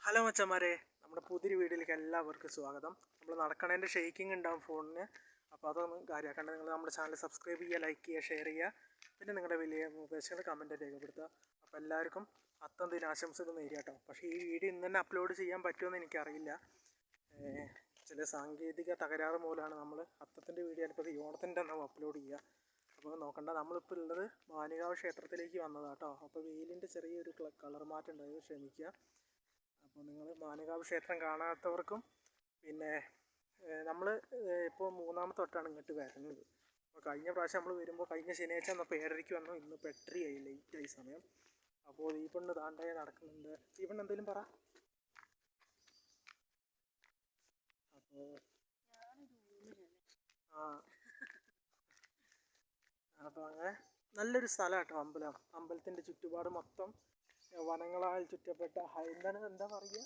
Hello മച്ചന്മാരെ, നമ്മുടെ പുതിയൊരു വീഡിയോയിലേക്ക് എല്ലാവർക്കും സ്വാഗതം. നമ്മൾ നടക്കണതിൻ്റെ ഷെയ്ക്കിംഗ് ഉണ്ടാവും ഫോണിന്. അപ്പോൾ അതൊന്നും കാര്യമാക്കണ്ട. നിങ്ങൾ നമ്മുടെ ചാനൽ സബ്സ്ക്രൈബ് ചെയ്യുക, ലൈക്ക് ചെയ്യുക, ഷെയർ ചെയ്യുക. പിന്നെ നിങ്ങളുടെ വലിയ നിർദ്ദേശങ്ങൾ കമൻറ്റ് രേഖപ്പെടുത്തുക. അപ്പോൾ എല്ലാവർക്കും അത്തം ദിനാശംസകൾ നേരിയ കേട്ടോ. പക്ഷേ ഈ വീഡിയോ ഇന്ന് തന്നെ അപ്ലോഡ് ചെയ്യാൻ പറ്റുമെന്ന് എനിക്കറിയില്ല. ചില സാങ്കേതിക തകരാറ് മൂലമാണ് നമ്മൾ അത്തത്തിൻ്റെ വീഡിയോ ഇപ്പോൾ ഈ ഓണത്തിൻ്റെ തന്നെ അപ്ലോഡ് ചെയ്യുക. അപ്പോൾ നോക്കണ്ട, നമ്മളിപ്പോൾ ഉള്ളത് മാനികാവ് ക്ഷേത്രത്തിലേക്ക് വന്നതാണ് കേട്ടോ. അപ്പോൾ വെയിലിൻ്റെ ചെറിയൊരു കളർ മാറ്റം ഉണ്ടായത് ക്ഷമിക്കുക. അപ്പോൾ നിങ്ങൾ മാനികാവ് ക്ഷേത്രം കാണാത്തവർക്കും പിന്നെ നമ്മൾ ഇപ്പോൾ മൂന്നാമത്തെ തൊട്ടാണ് ഇങ്ങോട്ട് വരുന്നത്. അപ്പോൾ കഴിഞ്ഞ പ്രാവശ്യം നമ്മൾ വരുമ്പോൾ കഴിഞ്ഞ ശനിയാഴ്ച വന്നപ്പോൾ 7:30 വന്നു. ഇന്ന് 8:30 ലേറ്റായി സമയം. അപ്പോൾ ഈ പെണ്ണ് താണ്ടേ നടക്കുന്നുണ്ട്. ഈ പെണ്ണ് എന്തെങ്കിലും പറ. അപ്പോൾ അങ്ങനെ നല്ലൊരു സ്ഥലം കേട്ടോ അമ്പലത്തിൻ്റെ ചുറ്റുപാട് മൊത്തം വനങ്ങളാൽ ചുറ്റപ്പെട്ട എന്താ പറയുക,